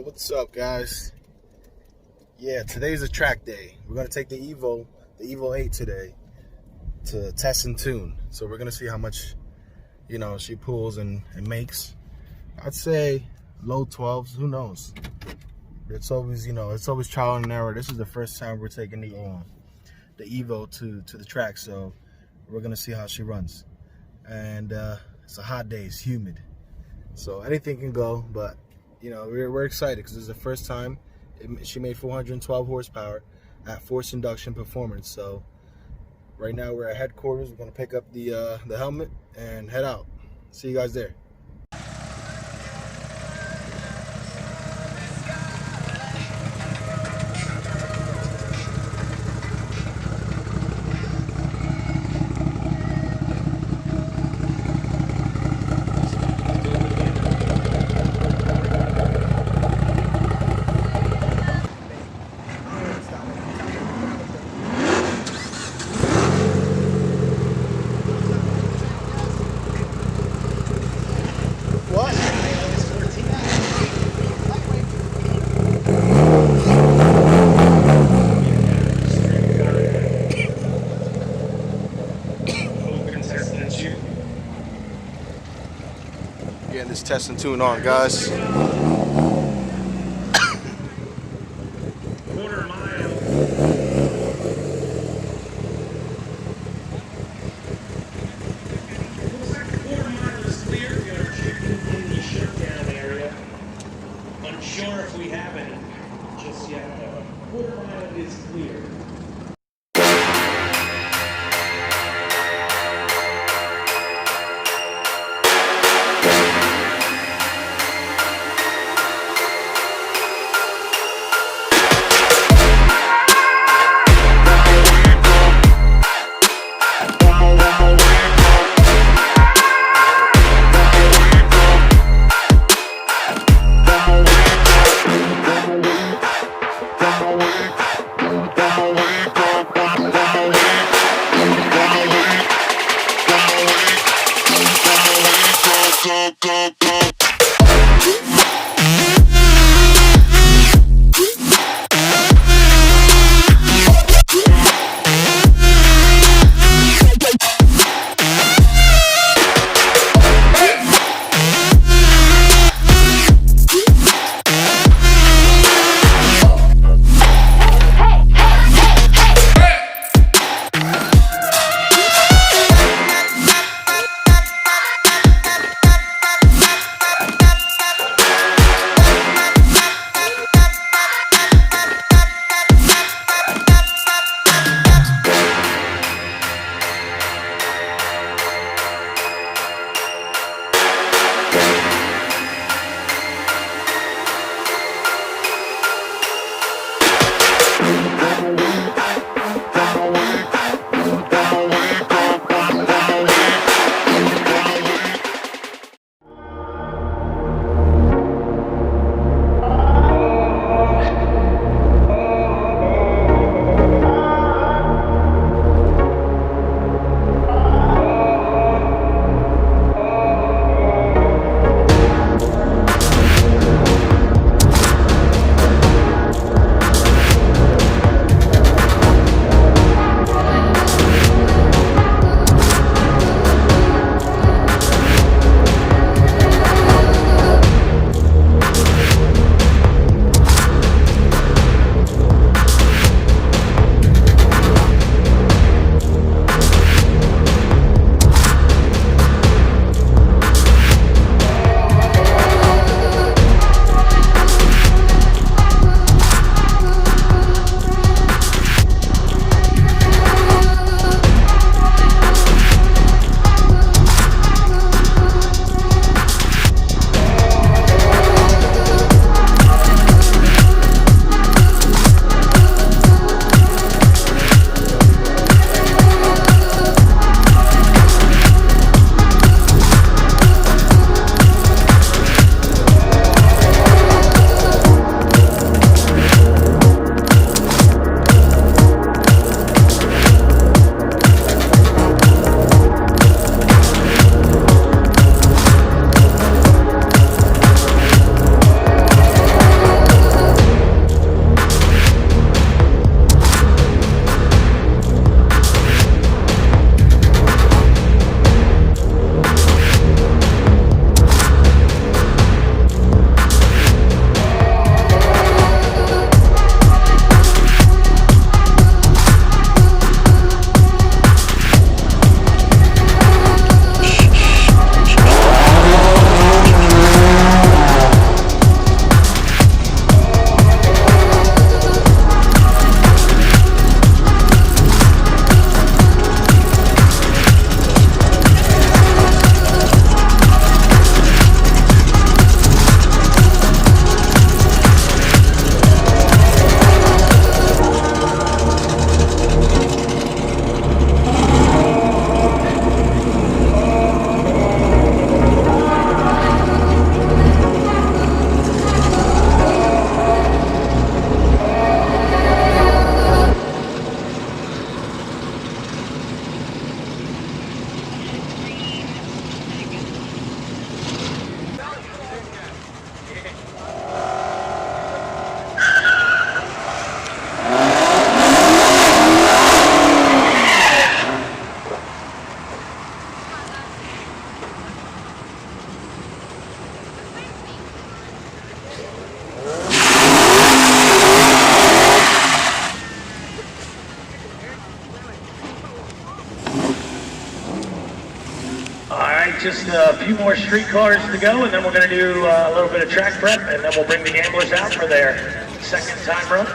What's up, guys? Yeah, today's a track day. We're gonna take the Evo 8 today to test and tune. So we're gonna see how much, she pulls and makes. I'd say low 12s. Who knows? It's always, it's always trial and error. This is the first time we're taking the Evo to the track, so we're gonna see how she runs. And it's a hot day. It's humid, so anything can go, but we're excited because this is the first time she made 412 horsepower at forced induction performance. So right now we're at headquarters. We're gonna pick up the helmet and head out. See you guys there. Getting this test and tune on, guys. Quarter mile. Looks like the quarter mile is clear. We are checking in the shutdown area. Unsure if we have any just yet, though. Quarter mile is clear. Down just a few more street cars to go, and then we're going to do a little bit of track prep, and then we'll bring the gamblers out for their second time run.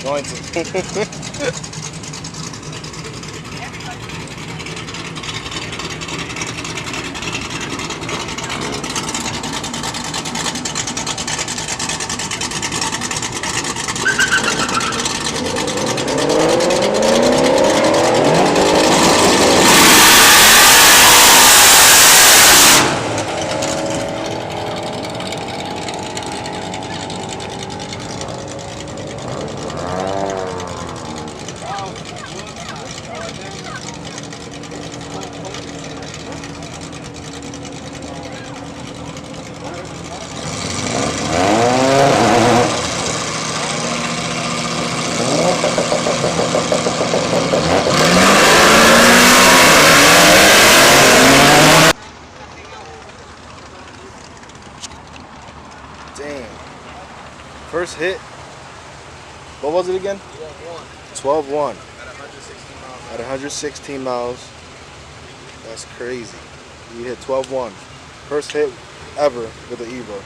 Going to. Damn. First hit. What was it again? 12-1. At 116 miles. That's crazy. You hit 12-1. First hit ever with the Evo.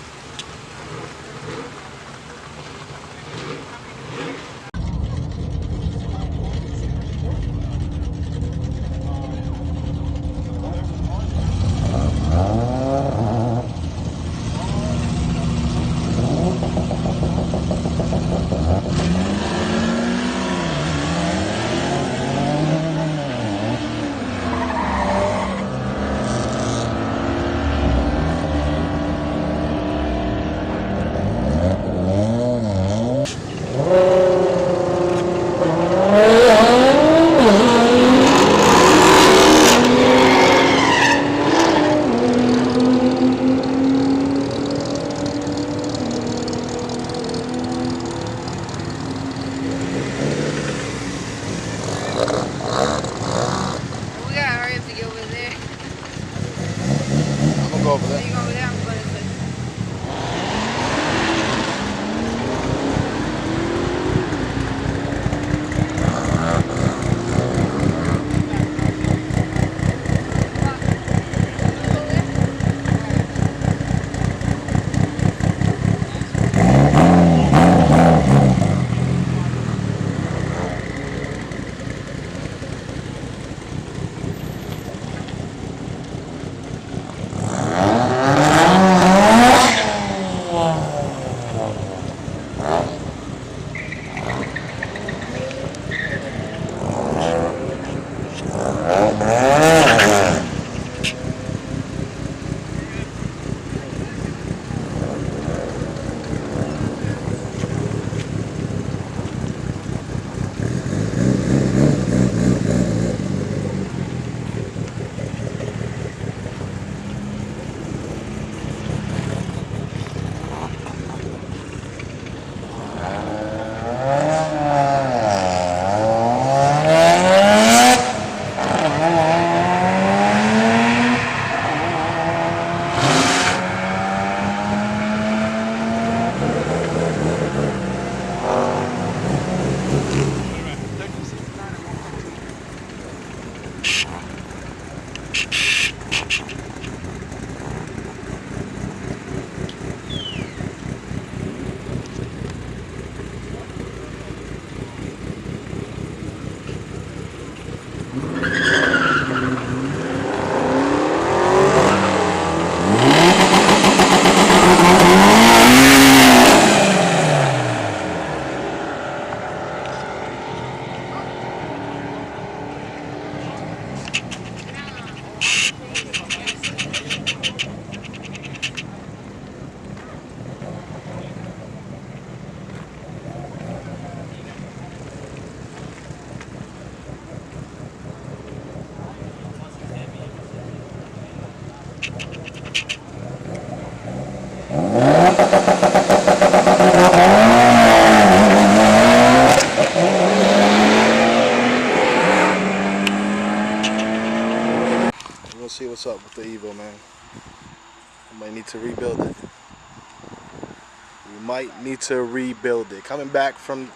We might need to rebuild it. Coming back from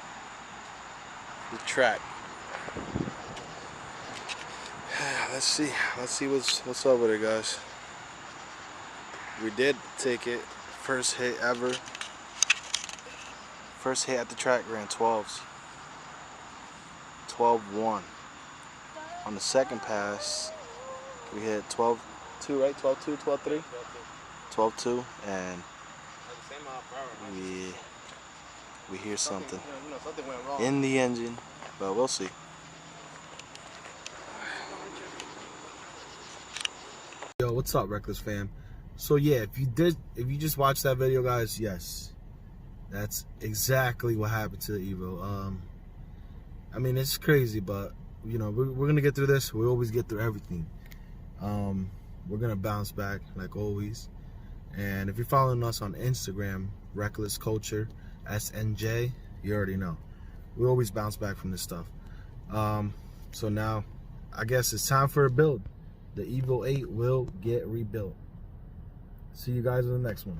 the track. Let's see what's up with it, guys. We did take it. First hit ever. First hit at the track ran 12s. 12-1. On the second pass, we hit 12-2, right? 12-2, 12-3? 12-2, and we hear something in the engine, but we'll see. Yo, what's up, Reckless fam? So yeah, if you just watched that video, guys, yes, that's exactly what happened to the Evo. I mean, it's crazy, but you know, we're gonna get through this. We always get through everything. We're gonna bounce back like always. And if you're following us on Instagram, Reckless Culture SNJ, you already know we always bounce back from this stuff. So now I guess it's time for a build. The Evo 8 will get rebuilt. See you guys in the next one.